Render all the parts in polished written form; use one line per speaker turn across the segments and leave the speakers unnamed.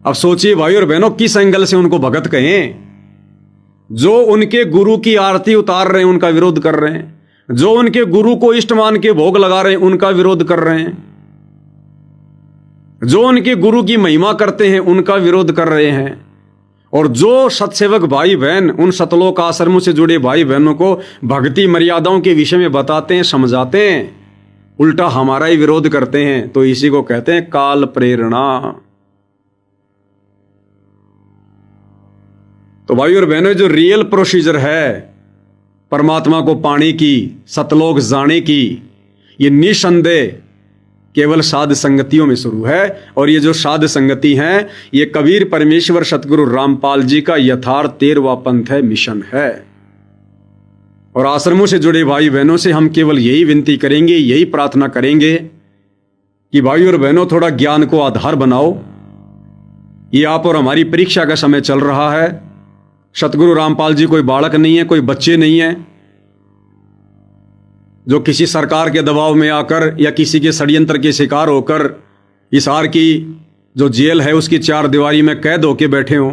अब सोचिए भाई और बहनों, किस एंगल से उनको भगत कहें? जो उनके गुरु की आरती उतार रहे हैं उनका विरोध कर रहे हैं, जो उनके गुरु को इष्ट मान के भोग लगा रहे हैं उनका विरोध कर रहे हैं, जो उनके गुरु की महिमा करते हैं उनका विरोध कर रहे हैं, और जो सत्सेवक भाई बहन उन सतलोक आश्रमों से जुड़े भाई बहनों को भक्ति मर्यादाओं के विषय में बताते हैं, समझाते हैं, उल्टा हमारा ही विरोध करते हैं। तो इसी को कहते हैं काल प्रेरणा। तो भाई और बहनों, जो रियल प्रोसीजर है परमात्मा को पाने की, सतलोक जाने की, ये निसंदेह केवल साध संगतियों में शुरू है। और ये जो साध संगति हैं, ये कबीर परमेश्वर सतगुरु रामपाल जी का यथार्थ 13वां पंथ है, मिशन है। और आश्रमों से जुड़े भाई बहनों से हम केवल यही विनती करेंगे, यही प्रार्थना करेंगे कि भाई और बहनों, थोड़ा ज्ञान को आधार बनाओ। ये आप और हमारी परीक्षा का समय चल रहा है। सतगुरु रामपाल जी कोई बालक नहीं है, कोई बच्चे नहीं है जो किसी सरकार के दबाव में आकर या किसी के षड्यंत्र के शिकार होकर हिसार की जो जेल है उसकी 4 दीवारी में कैद होके बैठे हों।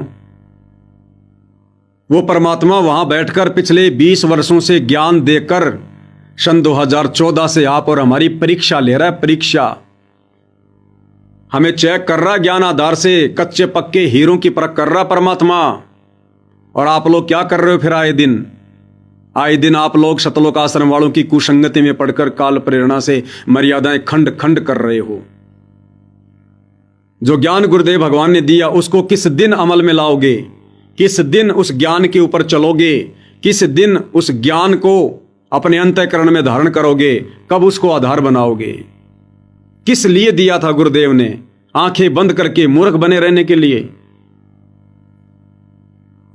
वो परमात्मा वहां बैठकर पिछले 20 वर्षों से ज्ञान देकर सन 2014 से आप और हमारी परीक्षा ले रहा है। परीक्षा हमें चेक कर रहा, ज्ञान आधार से कच्चे पक्के हीरों की परख कर रहा परमात्मा। और आप लोग क्या कर रहे हो फिर? आए दिन आप लोग सतलोक आश्रम वालों की कुसंगति में पढ़कर काल प्रेरणा से मर्यादाएं खंड खंड कर रहे हो। जो ज्ञान गुरुदेव भगवान ने दिया उसको किस दिन अमल में लाओगे? किस दिन उस ज्ञान के ऊपर चलोगे? किस दिन उस ज्ञान को अपने अंतःकरण में धारण करोगे? कब उसको आधार बनाओगे? किस लिए दिया था गुरुदेव ने? आंखें बंद करके मूर्ख बने रहने के लिए?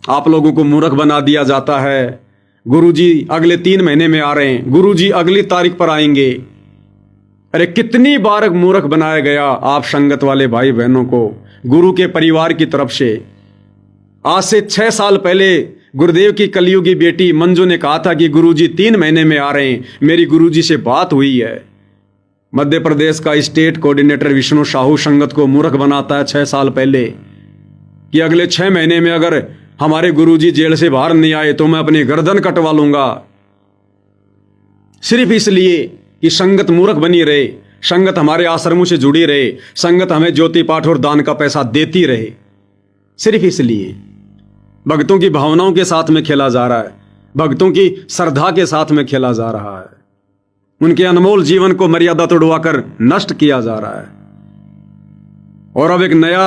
आप लोगों को मूर्ख बना दिया जाता है। गुरुजी अगले 3 महीने में आ रहे हैं, गुरुजी अगली तारीख पर आएंगे। अरे कितनी बार मूर्ख बनाया गया आप संगत वाले भाई बहनों को गुरु के परिवार की तरफ से। आज से 6 साल पहले गुरुदेव की कलयुगी बेटी मंजू ने कहा था कि गुरुजी 3 महीने में आ रहे हैं। मेरी गुरुजी से बात हुई है। मध्य प्रदेश का स्टेट कोऑर्डिनेटर विष्णु साहू संगत को मूर्ख बनाता है 6 साल पहले कि अगले 6 महीने में अगर हमारे गुरुजी जेल से बाहर नहीं आए तो मैं अपनी गर्दन कटवा लूंगा। सिर्फ इसलिए कि संगत मूर्ख बनी रहे, संगत हमारे आश्रमों से जुड़ी रहे, संगत हमें ज्योति पाठ और दान का पैसा देती रहे। सिर्फ इसलिए भक्तों की भावनाओं के साथ में खेला जा रहा है, भक्तों की श्रद्धा के साथ में खेला जा रहा है, उनके अनमोल जीवन को मर्यादा तोड़वाकर नष्ट किया जा रहा है। और अब एक नया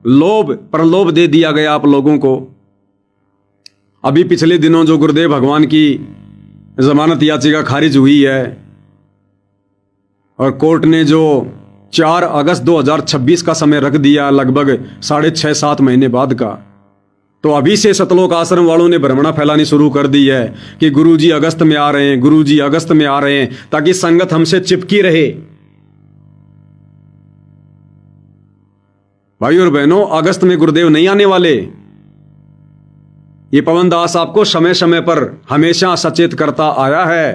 लोभ प्रलोभ दे दिया गया आप लोगों को। अभी पिछले दिनों जो गुरुदेव भगवान की जमानत याचिका खारिज हुई है और कोर्ट ने जो 4 अगस्त 2026 का समय रख दिया, लगभग 6.5-7 महीने बाद का, तो अभी से सतलोक आश्रम वालों ने भ्रमणा फैलानी शुरू कर दी है कि गुरुजी अगस्त में आ रहे हैं, गुरुजी अगस्त में आ रहे हैं, ताकि संगत हमसे चिपकी रहे। भाई और बहनों, अगस्त में गुरुदेव नहीं आने वाले। ये पवन दास आपको समय समय पर हमेशा सचेत करता आया है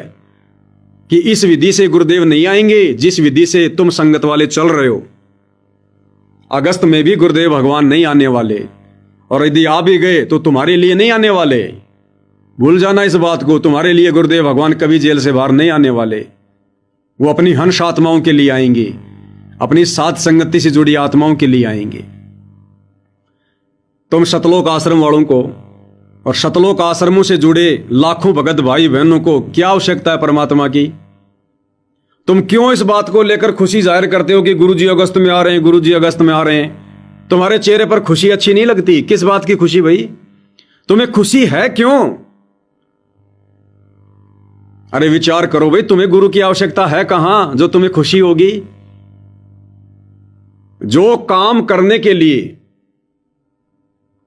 कि इस विधि से गुरुदेव नहीं आएंगे जिस विधि से तुम संगत वाले चल रहे हो। अगस्त में भी गुरुदेव भगवान नहीं आने वाले, और यदि आ भी गए तो तुम्हारे लिए नहीं आने वाले। भूल जाना इस बात को, तुम्हारे लिए गुरुदेव भगवान कभी जेल से बाहर नहीं आने वाले। वो अपनी हंस आत्माओं के लिए आएंगे, अपनी साथ संगति से जुड़ी आत्माओं के लिए आएंगे। तुम सतलोक आश्रम वालों को और सतलोक आश्रमों से जुड़े लाखों भगत भाई बहनों को क्या आवश्यकता है परमात्मा की? तुम क्यों इस बात को लेकर खुशी जाहिर करते हो कि गुरुजी अगस्त में आ रहे हैं, गुरुजी अगस्त में आ रहे हैं? तुम्हारे चेहरे पर खुशी अच्छी नहीं लगती? किस बात की खुशी भाई? तुम्हें खुशी है क्यों? अरे विचार करो भाई, तुम्हें गुरु की आवश्यकता है कहां जो तुम्हें खुशी होगी? जो काम करने के लिए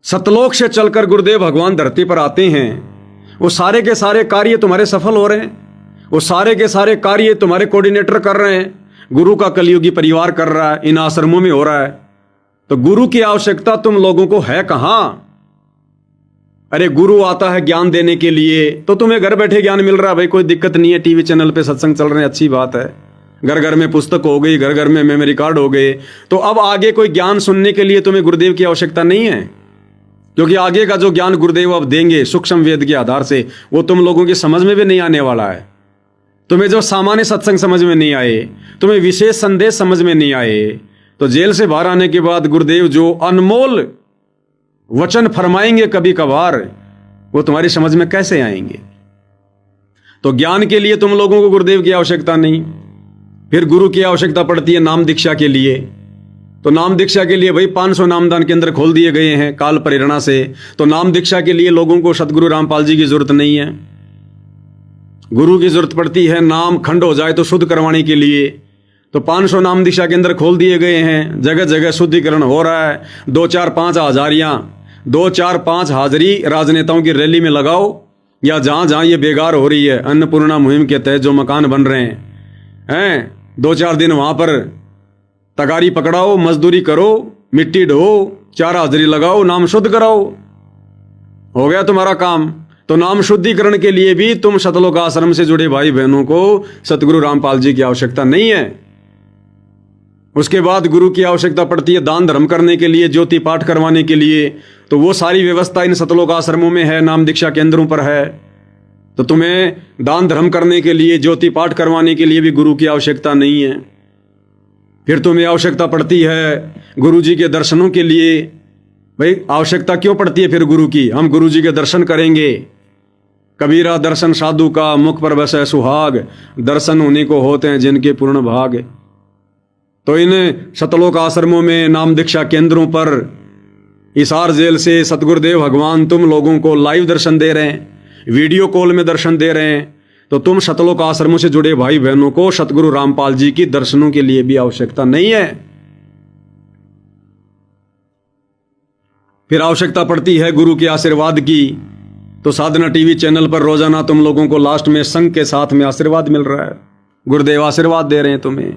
सतलोक से चलकर गुरुदेव भगवान धरती पर आते हैं, वो सारे के सारे कार्य तुम्हारे सफल हो रहे हैं। वो सारे के सारे कार्य तुम्हारे कोऑर्डिनेटर कर रहे हैं, गुरु का कलयुगी परिवार कर रहा है, इन आश्रमों में हो रहा है। तो गुरु की आवश्यकता तुम लोगों को है कहां? अरे गुरु आता है ज्ञान देने के लिए, तो तुम्हें घर बैठे ज्ञान मिल रहा है भाई, कोई दिक्कत नहीं है। टीवी चैनल पे सत्संग चल रहे हैं, अच्छी बात है। घर घर में पुस्तक हो गई, घर घर में मेमोरी कार्ड हो गए, तो अब आगे कोई ज्ञान सुनने के लिए तुम्हें गुरुदेव की आवश्यकता नहीं है, क्योंकि आगे का जो ज्ञान गुरुदेव अब देंगे सूक्ष्म वेद के आधार से, वो तुम लोगों की समझ में भी नहीं आने वाला है। तुम्हें जो सामान्य सत्संग समझ में नहीं आए, तुम्हें विशेष संदेश समझ में नहीं आए, तो जेल से बाहर आने के बाद गुरुदेव जो अनमोल वचन फरमाएंगे कभी कभार, वो तुम्हारी समझ में कैसे आएंगे। तो ज्ञान के लिए तुम लोगों को गुरुदेव की आवश्यकता नहीं। फिर गुरु की आवश्यकता पड़ती है नाम दीक्षा के लिए। तो नाम दीक्षा के लिए भाई 500 नामदान केंद्र खोल दिए गए हैं काल प्रेरणा से। तो नाम दीक्षा के लिए लोगों को सतगुरु रामपाल जी की जरूरत नहीं है, गुरु की जरूरत पड़ती है नाम खंड हो जाए तो शुद्ध करवाने के लिए। तो 500 नाम दीक्षा केंद्र खोल दिए गए हैं, जगह जगह शुद्धिकरण हो रहा है। 2-4-5 हाजारियां, 2-4-5 हाजिरी राजनेताओं की रैली में लगाओ, या जहां जहां ये बेकार हो रही है अन्नपूर्णा मुहिम के तहत जो मकान बन रहे हैं 2-4 दिन वहां पर तगारी पकड़ाओ, मजदूरी करो, मिट्टी ढो, 4 हाजिरी लगाओ, नाम शुद्ध कराओ, हो गया तुम्हारा काम। तो नाम शुद्धिकरण के लिए भी तुम सतलोक आश्रम से जुड़े भाई बहनों को सतगुरु रामपाल जी की आवश्यकता नहीं है। उसके बाद गुरु की आवश्यकता पड़ती है दान धर्म करने के लिए, ज्योति पाठ करवाने के लिए। तो वो सारी व्यवस्था इन सतलोक आश्रमों में है, नाम दीक्षा केंद्रों पर है। तो तुम्हें दान धर्म करने के लिए, ज्योति पाठ करवाने के लिए भी गुरु की आवश्यकता नहीं है। फिर तुम्हें आवश्यकता पड़ती है गुरु जी के दर्शनों के लिए। भाई आवश्यकता क्यों पड़ती है फिर गुरु की? हम गुरु जी के दर्शन करेंगे। कबीरा दर्शन साधु का, मुख पर बसे सुहाग, दर्शन उन्हीं को होते हैं जिनके पूर्ण भाग। तो इन सतलोक आश्रमों में, नाम दीक्षा केंद्रों पर, हिसार जेल से सतगुरुदेव भगवान तुम लोगों को लाइव दर्शन दे रहे हैं, वीडियो कॉल में दर्शन दे रहे हैं। तो तुम सतलोक आश्रमों से जुड़े भाई बहनों को सतगुरु रामपाल जी की दर्शनों के लिए भी आवश्यकता नहीं है। फिर आवश्यकता पड़ती है गुरु के आशीर्वाद की। तो साधना टीवी चैनल पर रोजाना तुम लोगों को लास्ट में संघ के साथ में आशीर्वाद मिल रहा है, गुरुदेव आशीर्वाद दे रहे हैं तुम्हें।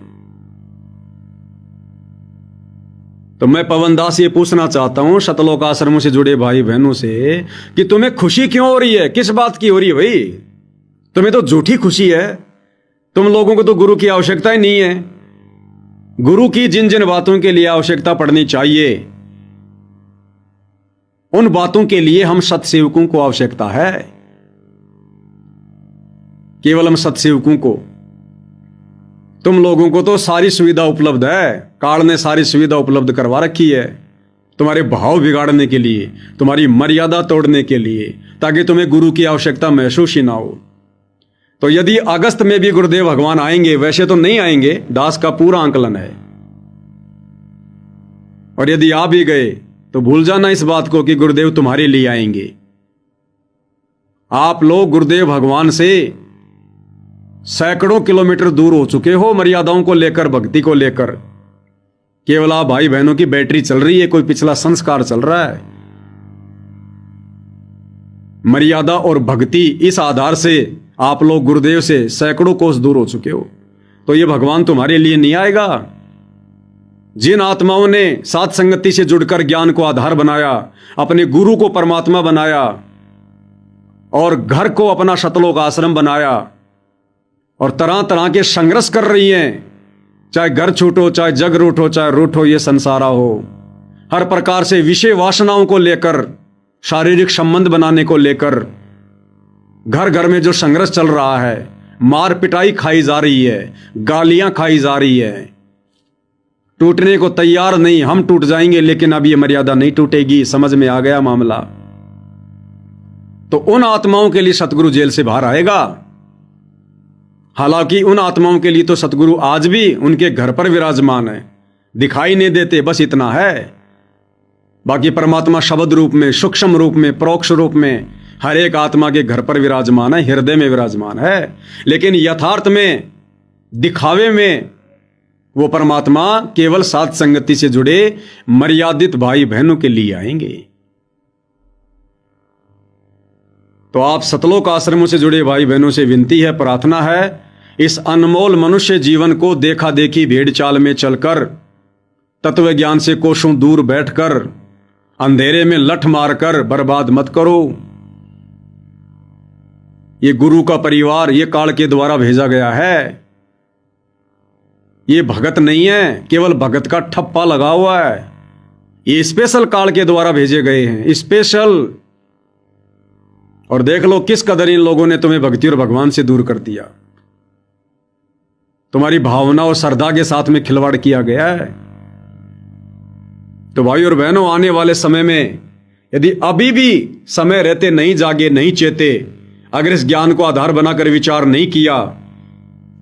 तो मैं पवन दास ये पूछना चाहता हूं सतलोक आश्रमों से जुड़े भाई बहनों से कि तुम्हें खुशी क्यों हो रही है, किस बात की हो रही है? भाई तुम्हें तो झूठी खुशी है, तुम लोगों को तो गुरु की आवश्यकता ही नहीं है। गुरु की जिन जिन बातों के लिए आवश्यकता पड़नी चाहिए, उन बातों के लिए हम सत्सेवकों को आवश्यकता है, केवल हम सत्सेवकों को। तुम लोगों को तो सारी सुविधा उपलब्ध है, काल ने सारी सुविधा उपलब्ध करवा रखी है तुम्हारे भाव बिगाड़ने के लिए, तुम्हारी मर्यादा तोड़ने के लिए, ताकि तुम्हें गुरु की आवश्यकता महसूस ही ना हो। तो यदि अगस्त में भी गुरुदेव भगवान आएंगे, वैसे तो नहीं आएंगे, दास का पूरा आंकलन है, और यदि आ भी गए तो भूल जाना इस बात को कि गुरुदेव तुम्हारे लिए आएंगे। आप लोग गुरुदेव भगवान से सैकड़ों किलोमीटर दूर हो चुके हो मर्यादाओं को लेकर, भक्ति को लेकर। केवल आप भाई बहनों की बैटरी चल रही है, कोई पिछला संस्कार चल रहा है। मर्यादा और भक्ति, इस आधार से आप लोग गुरुदेव से सैकड़ों कोस दूर हो चुके हो। तो ये भगवान तुम्हारे लिए नहीं आएगा। जिन आत्माओं ने साथ संगति से जुड़कर ज्ञान को आधार बनाया, अपने गुरु को परमात्मा बनाया और घर को अपना सतलोक आश्रम बनाया, और तरह तरह के संघर्ष कर रही हैं, चाहे घर छूटो, चाहे जग रूठो, चाहे रूठो ये संसारा हो, हर प्रकार से विषय वासनाओं को लेकर, शारीरिक संबंध बनाने को लेकर घर घर में जो संघर्ष चल रहा है, मार पिटाई खाई जा रही है, गालियां खाई जा रही है, टूटने को तैयार नहीं, हम टूट जाएंगे लेकिन अब ये मर्यादा नहीं टूटेगी, समझ में आ गया मामला। तो उन आत्माओं के लिए सतगुरु जेल से बाहर आएगा। हालांकि उन आत्माओं के लिए तो सतगुरु आज भी उनके घर पर विराजमान है, दिखाई नहीं देते, बस इतना है। बाकी परमात्मा शब्द रूप में, सूक्ष्म रूप में, परोक्ष रूप में हर एक आत्मा के घर पर विराजमान है, हृदय में विराजमान है। लेकिन यथार्थ में, दिखावे में वो परमात्मा केवल साथ संगति से जुड़े मर्यादित भाई बहनों के लिए आएंगे। तो आप सतलोक आश्रमों से जुड़े भाई बहनों से विनती है, प्रार्थना है, इस अनमोल मनुष्य जीवन को देखा देखी भेड़ चाल में चलकर, तत्व ज्ञान से कोसों दूर बैठकर, अंधेरे में लठ मारकर बर्बाद मत करो। ये गुरु का परिवार, ये काल के द्वारा भेजा गया है। ये भगत नहीं है, केवल भगत का ठप्पा लगा हुआ है। ये स्पेशल काल के द्वारा भेजे गए हैं, स्पेशल। और देख लो किस कदर इन लोगों ने तुम्हें भक्ति और भगवान से दूर कर दिया। तुम्हारी भावना और श्रद्धा के साथ में खिलवाड़ किया गया है। तो भाई और बहनों, आने वाले समय में यदि अभी भी समय रहते नहीं जागे, नहीं चेते, अगर इस ज्ञान को आधार बनाकर विचार नहीं किया,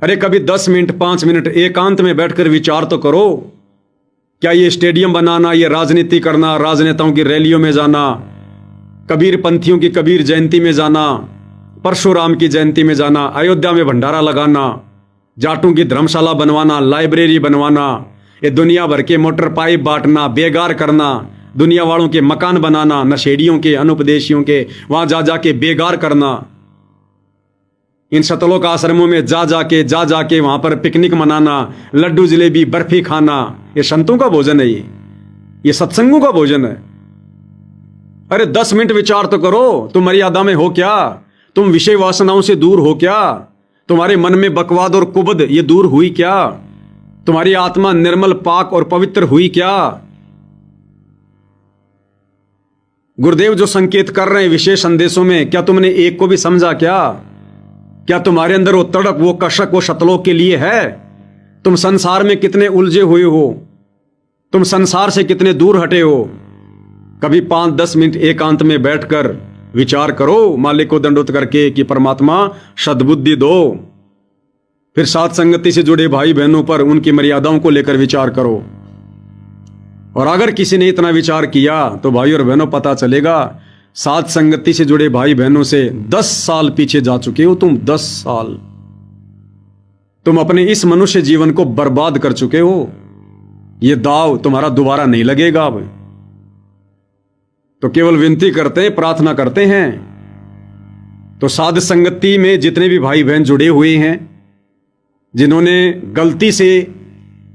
अरे कभी 10 मिनट 5 मिनट एकांत में बैठकर विचार तो करो। क्या ये स्टेडियम बनाना, ये राजनीति करना, राजनेताओं की रैलियों में जाना, कबीर पंथियों की कबीर जयंती में जाना, परशुराम की जयंती में जाना, अयोध्या में भंडारा लगाना, जाटों की धर्मशाला बनवाना, लाइब्रेरी बनवाना, ये दुनिया भर के मोटर पाइप बांटना, बेगार करना, दुनिया वालों के मकान बनाना, नशेड़ियों के, अनुपदेशियों के वहां जा जाके बेगार करना, इन शतलोक आश्रमों में जा जाके वहां पर पिकनिक मनाना, लड्डू जलेबी बर्फी खाना, ये संतों का भोजन है, ये सत्संगों का भोजन है। अरे 10 मिनट विचार तो करो, तुम मर्यादा में हो क्या? तुम विषय वासनाओं से दूर हो क्या? तुम्हारे मन में बकवाद और कुबद ये दूर हुई क्या? तुम्हारी आत्मा निर्मल पाक और पवित्र हुई क्या? गुरुदेव जो संकेत कर रहे हैं विशेष संदेशों में, क्या तुमने एक को भी समझा क्या? क्या तुम्हारे अंदर वो तड़प, वो कशक, वो शतलोक के लिए है? तुम संसार में कितने उलझे हुए हो, तुम संसार से कितने दूर हटे हो? कभी 5-10 मिनट एकांत में बैठकर विचार करो, मालिक को दंडोत करके कि परमात्मा सद्बुद्धि दो। फिर साथ संगति से जुड़े भाई बहनों पर उनकी मर्यादाओं को लेकर विचार करो। और अगर किसी ने इतना विचार किया तो भाई और बहनों, पता चलेगा साथ संगति से जुड़े भाई बहनों से 10 साल पीछे जा चुके हो तुम। 10 साल तुम अपने इस मनुष्य जीवन को बर्बाद कर चुके हो। यह दाव तुम्हारा दोबारा नहीं लगेगा। अब तो केवल विनती करते हैं, प्रार्थना करते हैं। तो साध संगति में जितने भी भाई बहन जुड़े हुए हैं, जिन्होंने गलती से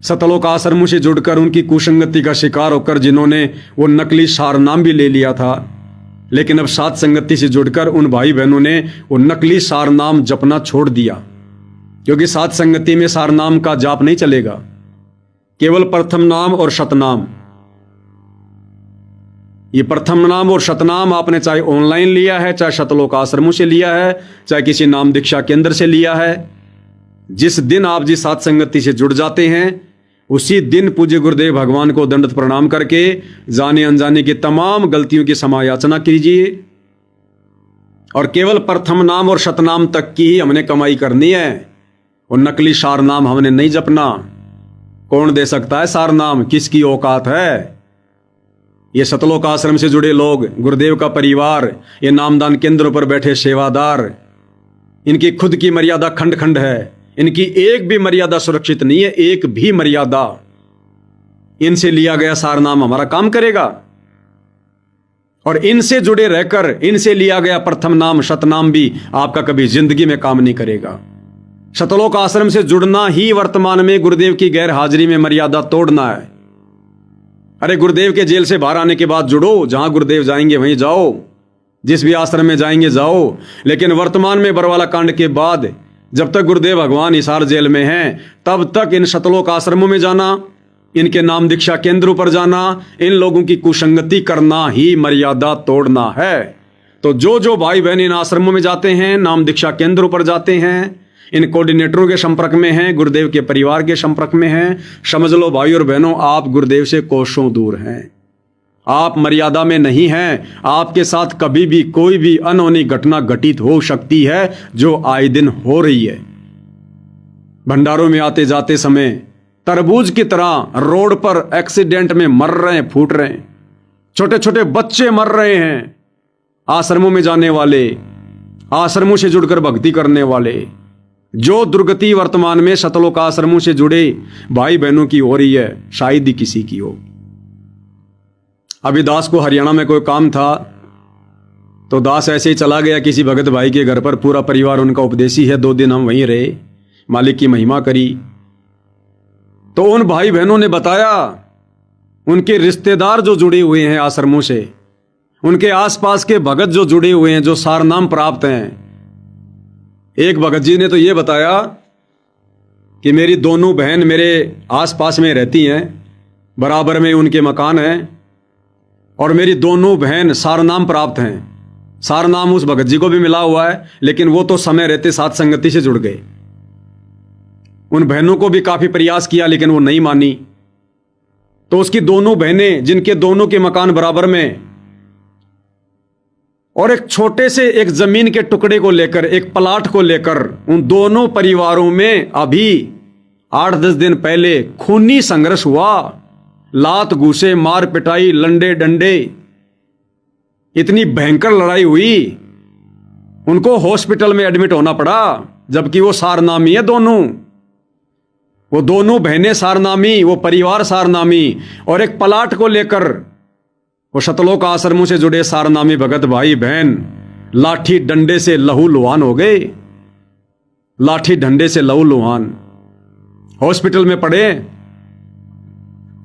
सतलोक आश्रमों से जुड़कर उनकी कुसंगति का शिकार होकर जिन्होंने वो नकली सार नाम भी ले लिया था, लेकिन अब साध संगति से जुड़कर उन भाई बहनों ने वो नकली सार नाम जपना छोड़ दिया, क्योंकि साध संगति में सार नाम का जाप नहीं चलेगा, केवल प्रथम नाम और शतनाम। ये प्रथम नाम और शतनाम आपने चाहे ऑनलाइन लिया है, चाहे शतलोक आश्रमों से लिया है, चाहे किसी नाम दीक्षा केंद्र से लिया है, जिस दिन आप जिस साध संगति से जुड़ जाते हैं उसी दिन पूज्य गुरुदेव भगवान को दंडवत प्रणाम करके जाने अनजाने की तमाम गलतियों की समायाचना कीजिए। और केवल प्रथम नाम और शतनाम तक की ही हमने कमाई करनी है, और नकली सार नाम हमने नहीं जपना। कौन दे सकता है सार नाम? किसकी औकात है? ये सतलोक आश्रम से जुड़े लोग, गुरुदेव का परिवार, ये नामदान केंद्रों पर बैठे सेवादार, इनकी खुद की मर्यादा खंड खंड है। इनकी एक भी मर्यादा सुरक्षित नहीं है, एक भी मर्यादा। इनसे लिया गया सार नाम हमारा काम करेगा, और इनसे जुड़े रहकर इनसे लिया गया प्रथम नाम शतनाम भी आपका कभी जिंदगी में काम नहीं करेगा। शतलोक आश्रम से जुड़ना ही वर्तमान में गुरुदेव की गैर हाजिरी में मर्यादा तोड़ना है। अरे गुरुदेव के जेल से बाहर आने के बाद जुड़ो, जहां गुरुदेव जाएंगे वहीं जाओ, जिस भी आश्रम में जाएंगे जाओ, लेकिन वर्तमान में बरवाला कांड के बाद जब तक गुरुदेव भगवान हिसार जेल में हैं, तब तक इन शतलोक आश्रमों में जाना, इनके नाम दीक्षा केंद्रों पर जाना, इन लोगों की कुसंगति करना ही मर्यादा तोड़ना है। तो जो जो भाई बहन इन आश्रमों में जाते हैं, नाम दीक्षा केंद्रों पर जाते हैं, इन कोऑर्डिनेटरों के संपर्क में हैं, गुरुदेव के परिवार के संपर्क में हैं, समझ लो भाई और बहनों, आप गुरुदेव से कोसों दूर हैं। आप मर्यादा में नहीं हैं। आपके साथ कभी भी कोई भी अनहोनी घटना घटित हो सकती है, जो आए दिन हो रही है। भंडारों में आते जाते समय तरबूज की तरह रोड पर एक्सीडेंट में मर रहे हैं, फूट रहे हैं, छोटे छोटे बच्चे मर रहे हैं। आश्रमों में जाने वाले, आश्रमों से जुड़कर भक्ति करने वाले, जो दुर्गति वर्तमान में शतलोक आश्रमों से जुड़े भाई बहनों की हो रही है, शायद ही किसी की हो। अभी दास को हरियाणा में कोई काम था, तो दास ऐसे ही चला गया किसी भगत भाई के घर पर। पूरा परिवार उनका उपदेशी है। 2 दिन हम वहीं रहे, मालिक की महिमा करी। तो उन भाई बहनों ने बताया, उनके रिश्तेदार जो जुड़े हुए हैं आश्रमों से, उनके आसपास के भगत जो जुड़े हुए हैं, जो सारनाम प्राप्त हैं, एक भगत जी ने तो यह बताया कि मेरी दोनों बहन मेरे आसपास में रहती हैं, बराबर में उनके मकान हैं, और मेरी दोनों बहन सारनाम प्राप्त हैं। सारनाम उस भगत जी को भी मिला हुआ है, लेकिन वो तो समय रहते साथ संगति से जुड़ गए। उन बहनों को भी काफी प्रयास किया, लेकिन वो नहीं मानी। तो उसकी दोनों बहनें, जिनके दोनों के मकान बराबर में, और एक छोटे से एक जमीन के टुकड़े को लेकर, एक प्लाट को लेकर, उन दोनों परिवारों में अभी 8-10 दिन पहले खूनी संघर्ष हुआ। लात घूसे, मार पिटाई, लंडे डंडे, इतनी भयंकर लड़ाई हुई, उनको हॉस्पिटल में एडमिट होना पड़ा। जबकि वो सारनामी है दोनों, वो दोनों बहनें सारनामी, वो परिवार सारनामी, और एक प्लाट को लेकर वो सतलोक आश्रमों से जुड़े सारनामी भगत भाई बहन लाठी डंडे से लहू लुहान हो गए। लाठी डंडे से लहू लुहान, हॉस्पिटल में पड़े।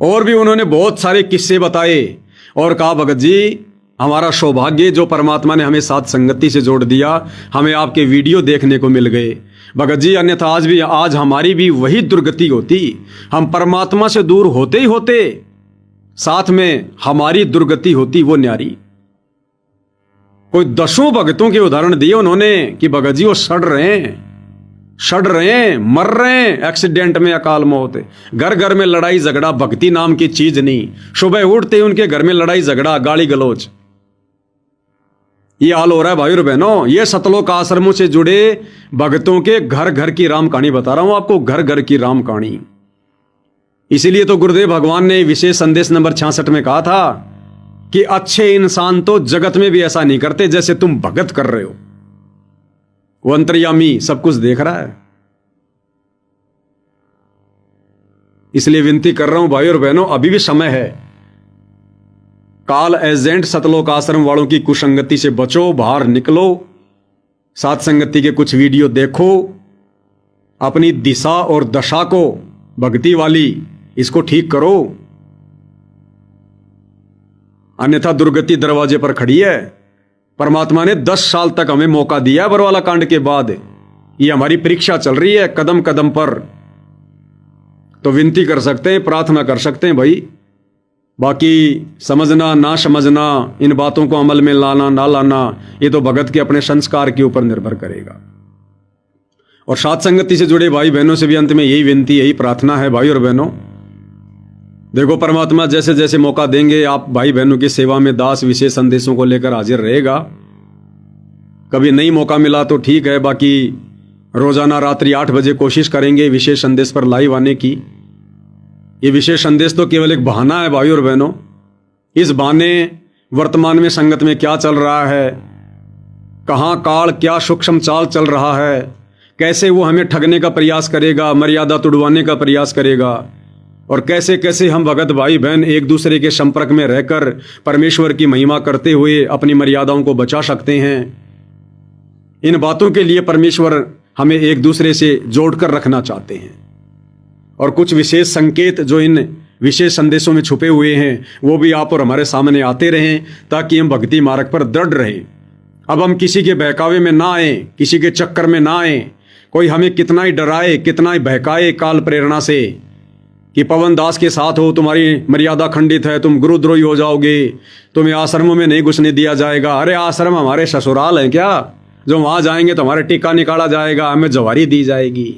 और भी उन्होंने बहुत सारे किस्से बताए और कहा, भगत जी हमारा सौभाग्य जो परमात्मा ने हमें साथ संगति से जोड़ दिया, हमें आपके वीडियो देखने को मिल गए भगत जी, अन्यथा आज हमारी भी वही दुर्गति होती। हम परमात्मा से दूर होते ही होते साथ में हमारी दुर्गति होती वो न्यारी। कोई 10 भगतों के उदाहरण दिए उन्होंने कि भगत जी वो सड़ रहे हैं, मर रहे हैं एक्सीडेंट में, अकाल मौत, घर घर में लड़ाई झगड़ा, भक्ति नाम की चीज नहीं। सुबह उठते ही उनके घर में लड़ाई झगड़ा, गाली गलौज, ये हाल हो रहा है भाई और बहनों। ये सतलोक आश्रमों से जुड़े भगतों के घर घर की राम कहानी बता रहा हूं आपको, घर घर की राम कहानी। इसीलिए तो गुरुदेव भगवान ने विशेष संदेश नंबर 66 में कहा था कि अच्छे इंसान तो जगत में भी ऐसा नहीं करते जैसे तुम भगत कर रहे हो। वो अंतर्यामी सब कुछ देख रहा है। इसलिए विनती कर रहा हूं भाई और बहनों, अभी भी समय है। काल एजेंट सतलोक आश्रम वालों की कुसंगति से बचो, बाहर निकलो, सात संगति के कुछ वीडियो देखो, अपनी दिशा और दशा को भक्ति वाली इसको ठीक करो, अन्यथा दुर्गति दरवाजे पर खड़ी है। परमात्मा ने 10 साल तक हमें मौका दिया बरवाला कांड के बाद, ये हमारी परीक्षा चल रही है कदम कदम पर। तो विनती कर सकते हैं, प्रार्थना कर सकते हैं भाई। बाकी समझना ना समझना, इन बातों को अमल में लाना ना लाना, ये तो भगत के अपने संस्कार के ऊपर निर्भर करेगा। और सात संगति से जुड़े भाई बहनों से भी अंत में यही विनती, यही प्रार्थना है भाई और बहनों, देखो परमात्मा जैसे जैसे मौका देंगे, आप भाई बहनों की सेवा में दास विशेष संदेशों को लेकर हाजिर रहेगा। कभी नहीं मौका मिला तो ठीक है, बाकी रोजाना रात्रि 8 बजे कोशिश करेंगे विशेष संदेश पर लाइव आने की। ये विशेष संदेश तो केवल एक बहाना है भाई और बहनों। इस बहाने वर्तमान में संगत में क्या चल रहा है, कहां काल क्या सूक्ष्म चाल चल रहा है, कैसे वो हमें ठगने का प्रयास करेगा, मर्यादा तुड़वाने का प्रयास करेगा, और कैसे कैसे हम भगत भाई बहन एक दूसरे के संपर्क में रहकर परमेश्वर की महिमा करते हुए अपनी मर्यादाओं को बचा सकते हैं। इन बातों के लिए परमेश्वर हमें एक दूसरे से जोड़कर रखना चाहते हैं। और कुछ विशेष संकेत जो इन विशेष संदेशों में छुपे हुए हैं वो भी आप और हमारे सामने आते रहें, ताकि हम भक्ति मार्ग पर दृढ़ रहें। अब हम किसी के बहकावे में ना आए, किसी के चक्कर में ना आए। कोई हमें कितना ही डराए, कितना ही बहकाए काल प्रेरणा से कि पवन दास के साथ हो, तुम्हारी मर्यादा खंडित है, तुम गुरुद्रोही हो जाओगे, तुम्हें आश्रमों में नहीं घुसने दिया जाएगा। अरे आश्रम हमारे ससुराल हैं क्या, जो वहां जाएंगे तो हमारे टीका निकाला जाएगा, हमें जवारी दी जाएगी।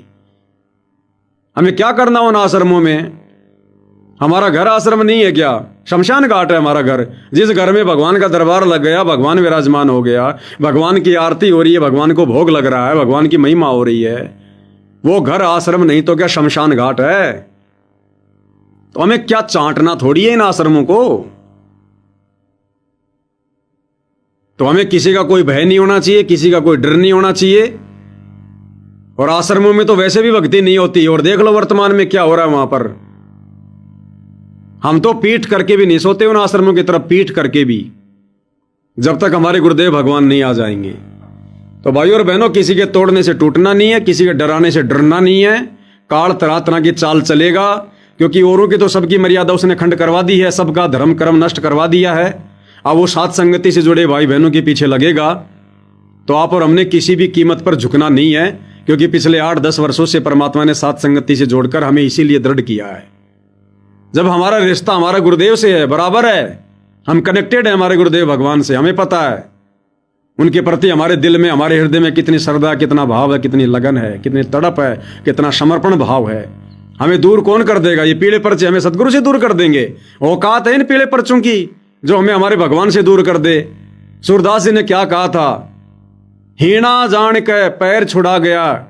हमें क्या करना उन आश्रमों में? हमारा घर आश्रम नहीं है क्या, शमशान घाट है हमारा घर। जिस घर में भगवान का दरबार लग गया, भगवान विराजमान हो गया, भगवान की आरती हो रही है, भगवान को भोग लग रहा है, भगवान की महिमा हो रही है, वो घर आश्रम नहीं तो क्या शमशान घाट है? तो हमें क्या चांटना थोड़ी है इन आश्रमों को। तो हमें किसी का कोई भय नहीं होना चाहिए, किसी का कोई डर नहीं होना चाहिए। और आश्रमों में तो वैसे भी भक्ति नहीं होती, और देख लो वर्तमान में क्या हो रहा है वहां पर। हम तो पीठ करके भी नहीं सोते उन आश्रमों की तरफ, पीठ करके भी, जब तक हमारे गुरुदेव भगवान नहीं आ जाएंगे। तो भाइयों और बहनों, किसी के तोड़ने से टूटना नहीं है, किसी के डराने से डरना नहीं है। काल तरह तरह की चाल चलेगा, क्योंकि औरों की तो सबकी मर्यादा उसने खंड करवा दी है, सबका धर्म कर्म नष्ट करवा दिया है। अब वो सात संगति से जुड़े भाई बहनों के पीछे लगेगा। तो आप और हमने किसी भी कीमत पर झुकना नहीं है, क्योंकि पिछले 8-10 वर्षों से परमात्मा ने साथ संगति से जोड़कर हमें इसीलिए दृढ़ किया है। जब हमारा रिश्ता हमारा गुरुदेव से है, बराबर है, हम कनेक्टेड है हमारे गुरुदेव भगवान से, हमें पता है उनके प्रति हमारे दिल में, हमारे हृदय में कितनी श्रद्धा, कितना भाव है, कितनी लगन है, कितनी तड़प है, कितना समर्पण भाव है। हमें दूर कौन कर देगा? ये पीले पर्चे हमें सदगुरु से दूर कर देंगे। औकात है इन पीले पर्चों की जो हमें हमारे भगवान से दूर कर दे। सूरदास जी ने क्या कहा था? हीणा जान के पैर छुड़ा गया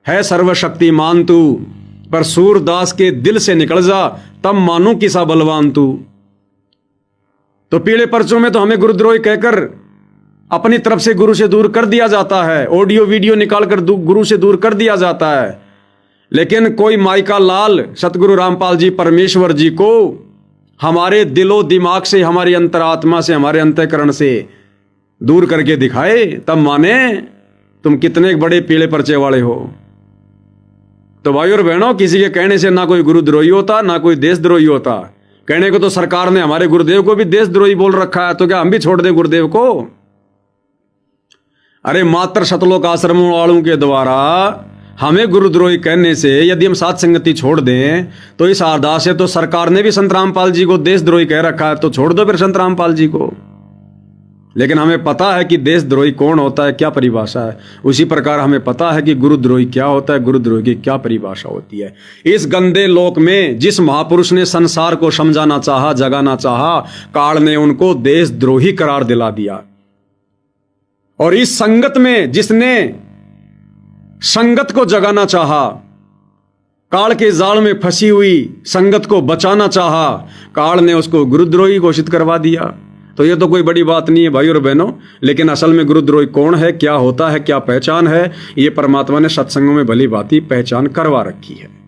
है सर्वशक्तिमान तू, पर सूरदास के दिल से निकल जा तब मानू किसा बलवान तू। तो पीले पर्चों में तो हमें गुरुद्रोही कहकर अपनी तरफ से गुरु से दूर कर दिया जाता है, ऑडियो वीडियो निकालकर गुरु से दूर कर दिया जाता है। लेकिन कोई माइका लाल सतगुरु रामपाल जी परमेश्वर जी को हमारे दिलो दिमाग से, हमारी अंतरात्मा से, हमारे अंतःकरण से दूर करके दिखाए, तब माने तुम कितने बड़े पीले पर्चे वाले हो। तो भाई और बहनों, किसी के कहने से ना कोई गुरुद्रोही होता, ना कोई देशद्रोही होता। कहने को तो सरकार ने हमारे गुरुदेव को भी देशद्रोही बोल रखा है, तो क्या हम भी छोड़ दें गुरुदेव को? अरे मात्र सतलोक आश्रमों वालों के द्वारा हमें गुरुद्रोही कहने से यदि हम साथ संगति छोड़ दें, तो इस अरदास से तो सरकार ने भी संत रामपाल जी को देशद्रोही कह रखा है, तो छोड़ दो फिर संत रामपाल जी को। लेकिन हमें पता है कि देशद्रोही कौन होता है, क्या परिभाषा है। उसी प्रकार हमें पता है कि गुरुद्रोही क्या होता है, गुरुद्रोही की क्या परिभाषा होती है। इस गंदे लोक में जिस महापुरुष ने संसार को समझाना चाहा, जगाना चाहा, काल ने उनको देशद्रोही करार दिला दिया। और इस संगत में जिसने संगत को जगाना चाहा, काल के जाल में फंसी हुई संगत को बचाना चाहा, काल ने उसको गुरुद्रोही घोषित करवा दिया। तो ये तो कोई बड़ी बात नहीं है भाई और बहनों। लेकिन असल में गुरुद्रोही कौन है, क्या होता है, क्या पहचान है, ये परमात्मा ने सत्संगों में भली भांति पहचान करवा रखी है।